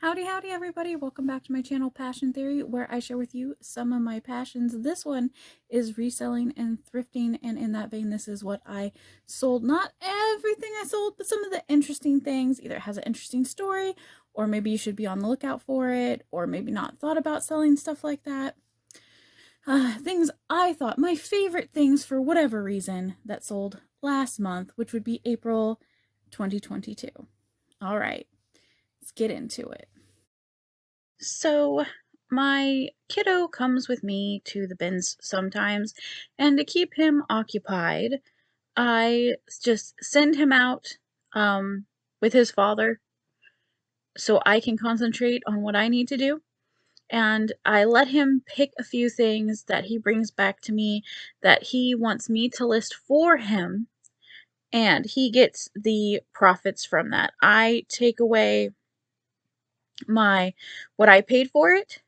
Howdy, howdy, everybody. Welcome back to my channel, Passion Theory, where I share with you some of my passions. This one is reselling and thrifting, and in that vein, this is what I sold. Not everything I sold, but some of the interesting things. Either it has an interesting story, or maybe you should be on the lookout for it, or maybe not thought about selling stuff like that. Things I thought, my favorite things for whatever reason, that sold last month, which would be April 2022. All right, let's get into it. So, my kiddo comes with me to the bins sometimes, and to keep him occupied, I just send him out with his father so I can concentrate on what I need to do. And I let him pick a few things that he brings back to me that he wants me to list for him, and he gets the profits from that. I take away my what I paid for it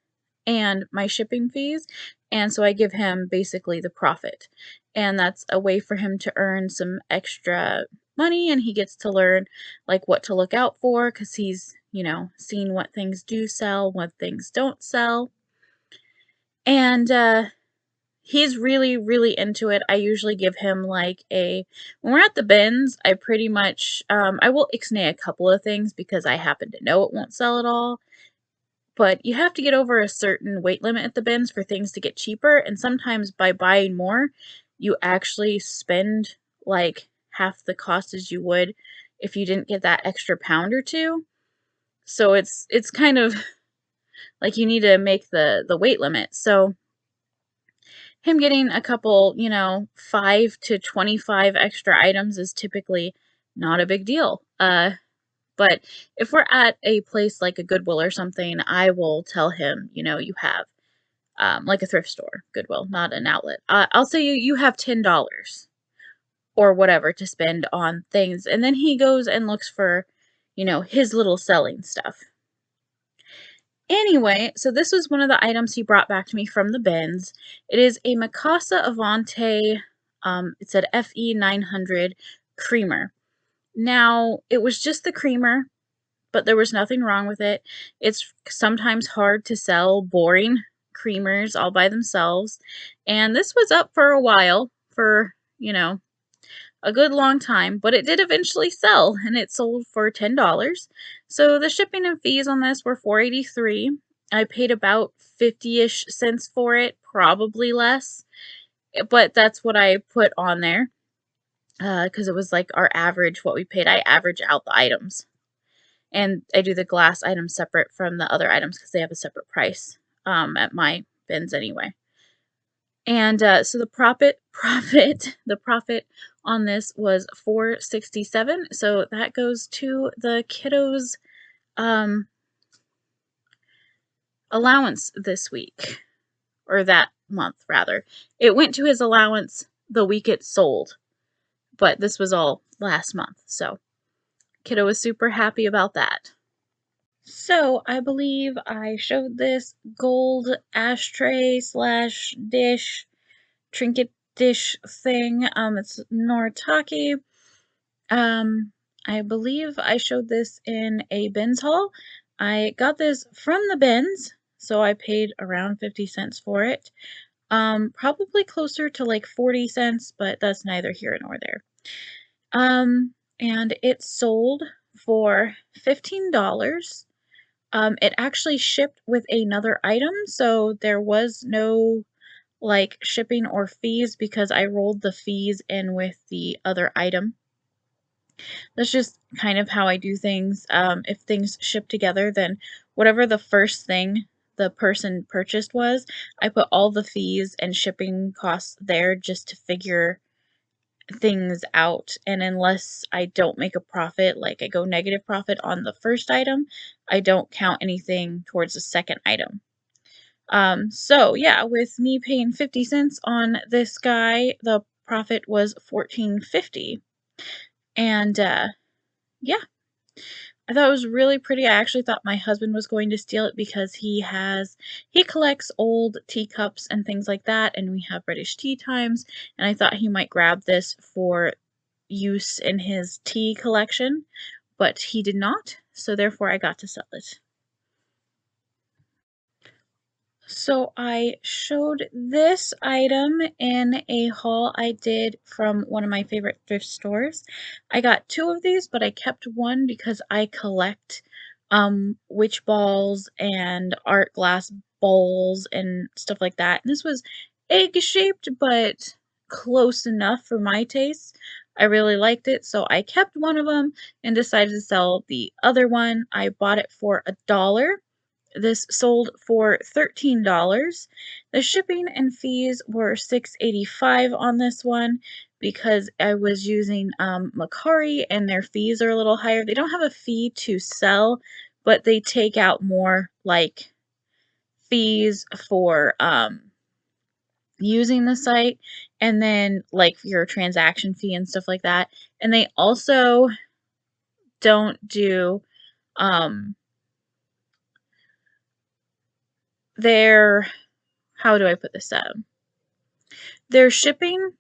and my shipping fees, and so I give him basically the profit. And that's a way for him to earn some extra money, and he gets to learn like what to look out for because he's, seen what things do sell, what things don't sell. And he's really, really into it. I usually give him like when we're at the bins, I pretty much, I will ixnay a couple of things because I happen to know it won't sell at all. But you have to get over a certain weight limit at the bins for things to get cheaper, and sometimes by buying more, you actually spend like half the cost as you would if you didn't get that extra pound or two. So it's kind of like you need to make the weight limit. So him getting a couple, 5 to 25 extra items is typically not a big deal. But if we're at a place like a Goodwill or something, I will tell him, you have like a thrift store, Goodwill, not an outlet. I'll say you have $10 or whatever to spend on things, and then he goes and looks for, his little selling stuff. Anyway, so this was one of the items he brought back to me from the bins. It is a Mikasa Avante, it said FE 900 creamer. Now, it was just the creamer, but there was nothing wrong with it. It's sometimes hard to sell boring creamers all by themselves, and this was up for a while, for, a good long time, but it did eventually sell, and it sold for $10. So the shipping and fees on this were $4.83. I paid about 50-ish cents for it, probably less, but that's what I put on there because it was like our average, what we paid. I average out the items. And I do the glass items separate from the other items because they have a separate price at my bins anyway. And so the profit on this was $4.67. So that goes to the kiddos' allowance this week, or that month rather. It went to his allowance the week it sold, but this was all last month. So kiddo was super happy about that. So I believe I showed this gold ashtray slash dish, trinket dish thing. It's Noritake. I believe I showed this in a bins haul. I got this from the bins, so I paid around 50 cents for it. Probably closer to like 40 cents, but that's neither here nor there. And it sold for $15. It actually shipped with another item, so there was no like shipping or fees because I rolled the fees in with the other item. That's just kind of how I do things. If things ship together, then whatever the first thing the person purchased was, I put all the fees and shipping costs there just to figure things out. And unless I don't make a profit, like I go negative profit on the first item, I don't count anything towards the second item. So yeah, with me paying 50 cents on this guy, the profit was $14.50. And yeah, I thought it was really pretty. I actually thought my husband was going to steal it because he collects old teacups and things like that, and we have British tea times, and I thought he might grab this for use in his tea collection, but he did not, so therefore I got to sell it. So I showed this item in a haul I did from one of my favorite thrift stores. I got 2 of these, but I kept one because I collect witch balls and art glass bowls and stuff like that. And this was egg-shaped, but close enough for my taste. I really liked it, so I kept one of them and decided to sell the other one. I bought it for $1. This sold for $13. The shipping and fees were $6.85 on this one because I was using Mercari and their fees are a little higher. They don't have a fee to sell, but they take out more like fees for using the site and then like your transaction fee and stuff like that. And they also don't do their, how do I put this up? Their shipping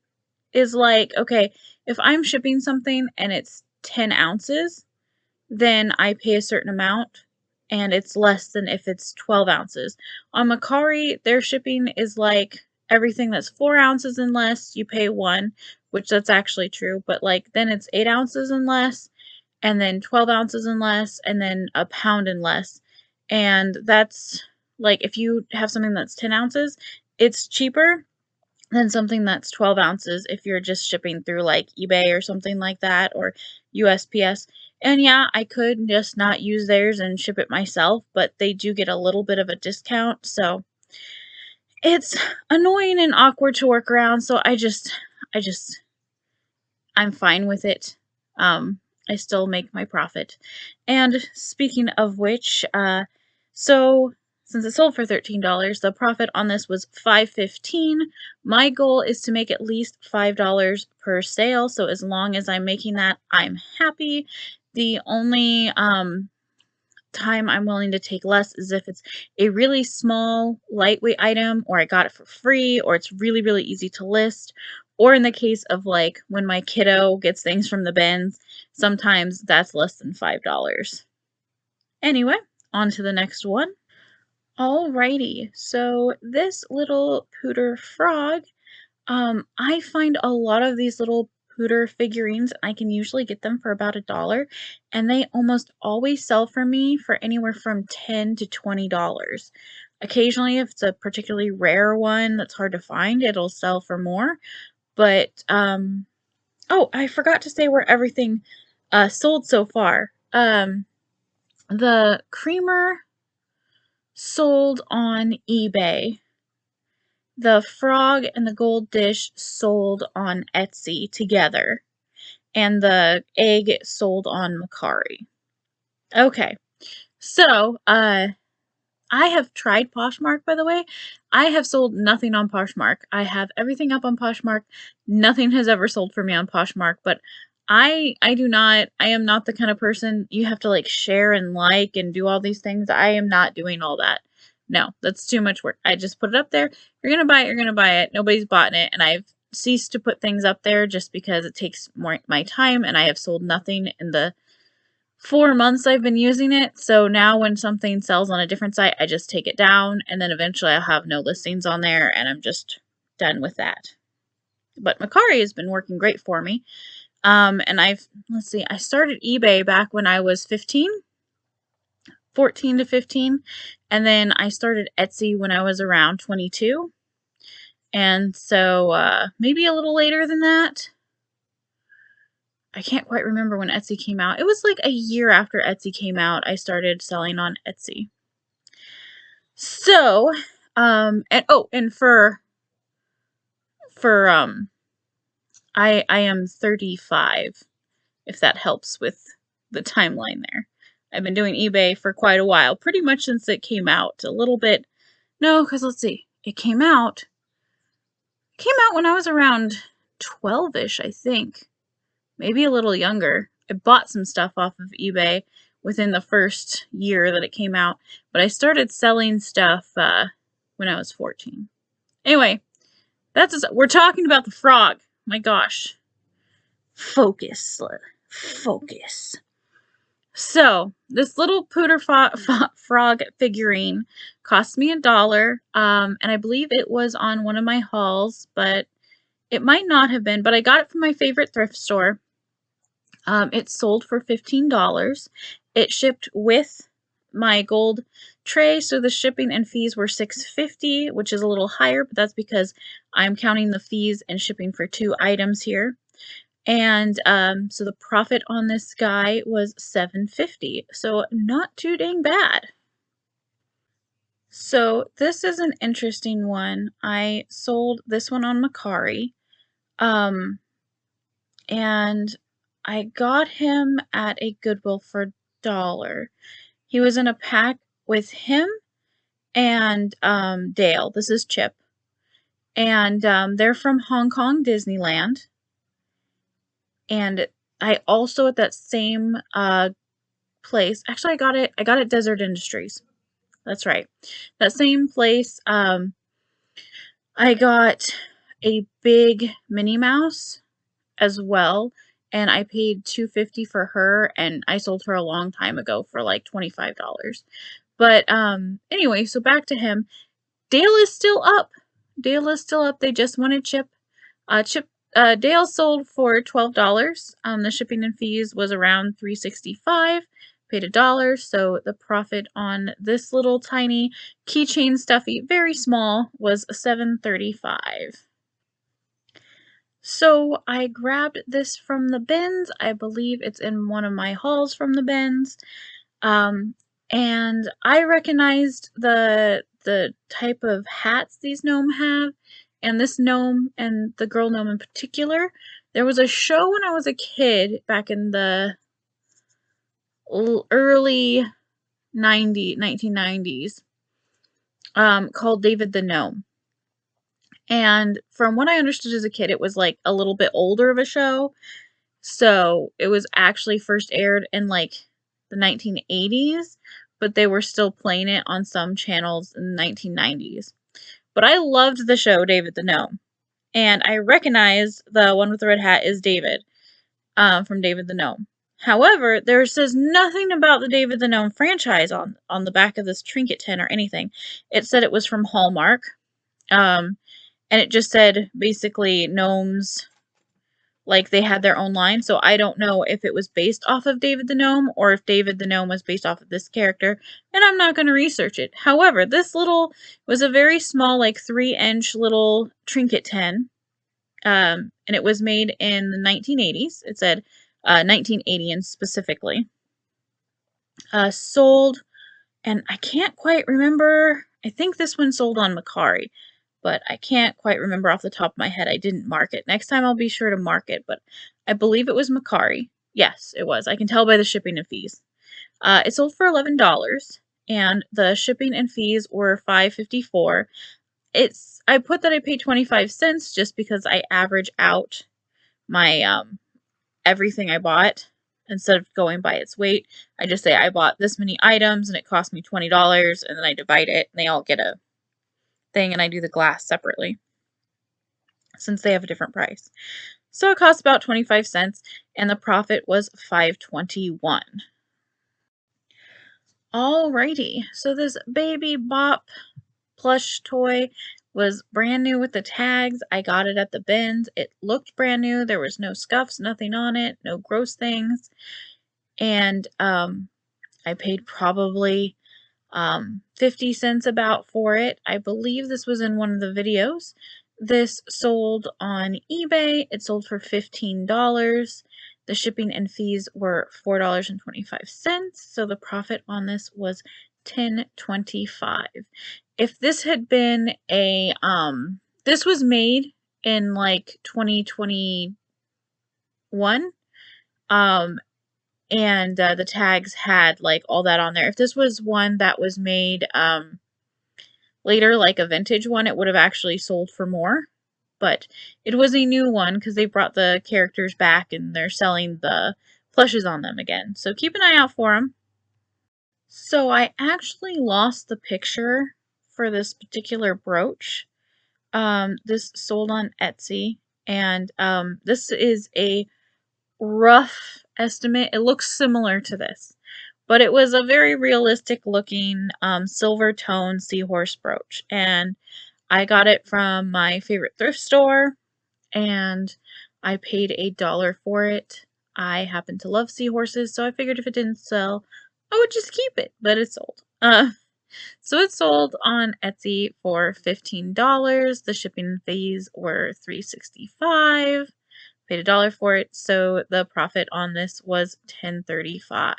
is like, okay, if I'm shipping something and it's 10 ounces, then I pay a certain amount and it's less than if it's 12 ounces. On Mercari, their shipping is like everything that's 4 ounces and less, you pay 1, which that's actually true, but like then it's 8 ounces and less, and then 12 ounces and less, and then a pound and less. And that's like if you have something that's 10 ounces, it's cheaper than something that's 12 ounces if you're just shipping through like eBay or something like that or USPS. And yeah, I could just not use theirs and ship it myself, but they do get a little bit of a discount. So it's annoying and awkward to work around. So I just I'm fine with it. I still make my profit. And speaking of which, so since it sold for $13, the profit on this was $5.15. My goal is to make at least $5 per sale. So as long as I'm making that, I'm happy. The only time I'm willing to take less is if it's a really small, lightweight item, or I got it for free, or it's really, really easy to list. Or in the case of like when my kiddo gets things from the bins, sometimes that's less than $5. Anyway, on to the next one. Alrighty, so this little pooter frog, I find a lot of these little pooter figurines. I can usually get them for about $1, and they almost always sell for me for anywhere from $10 to $20. Occasionally, if it's a particularly rare one that's hard to find, it'll sell for more. But oh, I forgot to say where everything sold so far. The creamer sold on eBay. The frog and the gold dish sold on Etsy together, and the egg sold on Mercari. Okay, so, I have tried Poshmark, by the way. I have sold nothing on Poshmark. I have everything up on Poshmark. Nothing has ever sold for me on Poshmark, but I am not the kind of person you have to like share and like and do all these things. I am not doing all that. No, that's too much work. I just put it up there. You're gonna buy it, you're gonna buy it. Nobody's bought it, and I've ceased to put things up there just because it takes more my time, and I have sold nothing in the 4 months I've been using it. So now when something sells on a different site, I just take it down, and then eventually I'll have no listings on there, and I'm just done with that. But Mercari has been working great for me. And let's see, I started eBay back when I was 15, 14 to 15, and then I started Etsy when I was around 22. And so maybe a little later than that. I can't quite remember when Etsy came out. It was like a year after Etsy came out, I started selling on Etsy. So, and oh, and for I am 35, if that helps with the timeline there. I've been doing eBay for quite a while, pretty much since it came out. A little bit, no, because let's see, it came out when I was around 12-ish, I think. Maybe a little younger. I bought some stuff off of eBay within the first year that it came out, but I started selling stuff when I was 14. Anyway, we're talking about the frog. My gosh. Focus. Focus. So this little frog figurine cost me $1, and I believe it was on one of my hauls, but it might not have been. But I got it from my favorite thrift store. It sold for $15. It shipped with my gold tray, so the shipping and fees were $6.50, which is a little higher, but that's because I'm counting the fees and shipping for 2 items here. And so the profit on this guy was $7.50, so not too dang bad. So this is an interesting one. I sold this one on Mercari, and I got him at a Goodwill for $1. He was in a pack with him and Dale. This is Chip, and they're from Hong Kong Disneyland. And I also at that same place. Actually, I got it Desert Industries. That's right. That same place. I got a big Minnie Mouse as well, and I paid $2.50 for her, and I sold her a long time ago for like $25. But anyway, so back to him. Dale is still up. Dale is still up. They just wanted Chip. Dale sold for $12. The shipping and fees was around $3.65. Paid $1, so the profit on this little tiny keychain stuffy, very small, was $7.35. So I grabbed this from the bins. I believe it's in one of my hauls from the bins. And I recognized the type of hats these gnome have, and this gnome and the girl gnome in particular. There was a show when I was a kid back in the early 1990s, called David the Gnome. And from what I understood as a kid, it was like a little bit older of a show. So it was actually first aired in like the 1980s, but they were still playing it on some channels in the 1990s. But I loved the show David the Gnome, and I recognized the one with the red hat is David, from David the Gnome. However, there says nothing about the David the Gnome franchise on the back of this trinket tin or anything. It said it was from Hallmark, and it just said basically gnomes, like they had their own line. So I don't know if it was based off of David the Gnome or if David the Gnome was based off of this character, and I'm not going to research it. However, this little was a very small, like 3-inch little trinket tin, and it was made in the 1980s. It said 1980 specifically. Sold, and I can't quite remember. I think this one sold on Mercari, but I can't quite remember off the top of my head. I didn't mark it. Next time I'll be sure to mark it, but I believe it was Mercari. Yes, it was. I can tell by the shipping and fees. It sold for $11, and the shipping and fees were $5.54. I put that I paid 25 cents just because I average out my everything I bought instead of going by its weight. I just say I bought this many items and it cost me $20, and then I divide it and they all get a thing, and I do the glass separately since they have a different price. So it cost about 25 cents, and the profit was $5.21. Alrighty, so this Baby Bop plush toy was brand new with the tags. I got it at the bins. It looked brand new. There was no scuffs, nothing on it, no gross things. And I paid probably 50 cents about for it. I believe this was in one of the videos. This sold on eBay. It sold for $15. The shipping and fees were $4.25, so the profit on this was $10.25. If this had been a this was made in like 2021, and the tags had like all that on there. If this was one that was made later, like a vintage one, it would have actually sold for more. But it was a new one because they brought the characters back and they're selling the plushes on them again. So keep an eye out for them. So I actually lost the picture for this particular brooch. This sold on Etsy, and this is a rough estimate. It looks similar to this. but it was a very realistic looking silver tone seahorse brooch. And I got it from my favorite thrift store, and I paid $1 for it. I happen to love seahorses, so I figured if it didn't sell, I would just keep it, but it sold. So it sold on Etsy for $15. The shipping fees were $3.65. Paid $1 for it, so the profit on this was $10.35.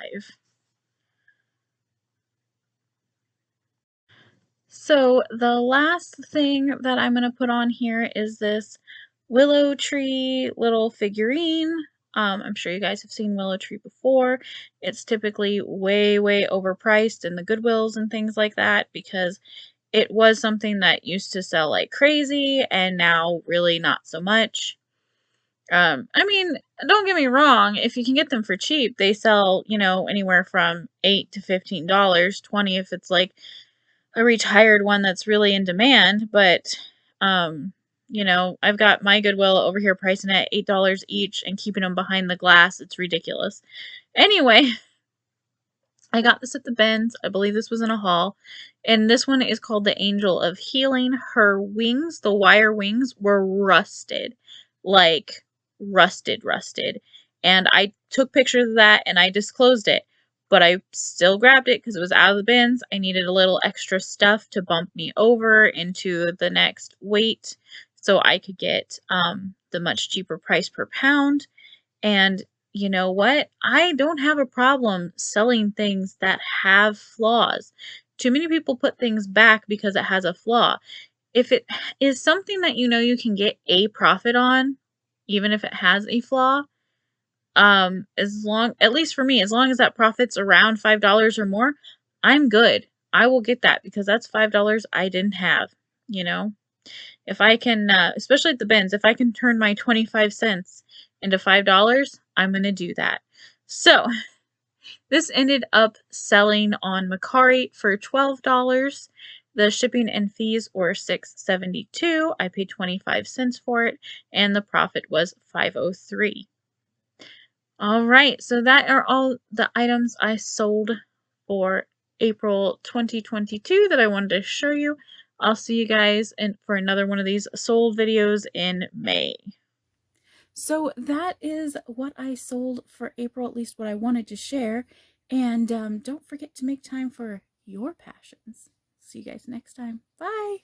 So the last thing that I'm going to put on here is this willow tree little figurine. I'm sure you guys have seen willow tree before. It's typically way, way overpriced in the Goodwills and things like that because it was something that used to sell like crazy and now really not so much. I mean, don't get me wrong, if you can get them for cheap, they sell, anywhere from $8 to $15, 20 if it's like a retired one that's really in demand, but I've got my Goodwill over here pricing at $8 each and keeping them behind the glass. It's ridiculous. Anyway, I got this at the Benz. I believe this was in a haul. And this one is called the Angel of Healing. Her wings, the wire wings, were rusted. Like rusted, rusted. And I took pictures of that and I disclosed it. But I still grabbed it because it was out of the bins. I needed a little extra stuff to bump me over into the next weight so I could get the much cheaper price per pound. And you know what? I don't have a problem selling things that have flaws. Too many people put things back because it has a flaw. If it is something that you can get a profit on, even if it has a flaw, at least for me, as long as that profit's around $5 or more, I'm good. I will get that because that's $5 I didn't have, you know? If I can, especially at the bins, if I can turn my 25 cents into $5, I'm going to do that. So this ended up selling on Mercari for $12. The shipping and fees were $6.72. I paid 25 cents for it, and the profit was $5.03. All right, so that are all the items I sold for April 2022 that I wanted to show you. I'll see you guys for another one of these sold videos in May. So that is what I sold for April, at least what I wanted to share. And don't forget to make time for your passions. See you guys next time. Bye.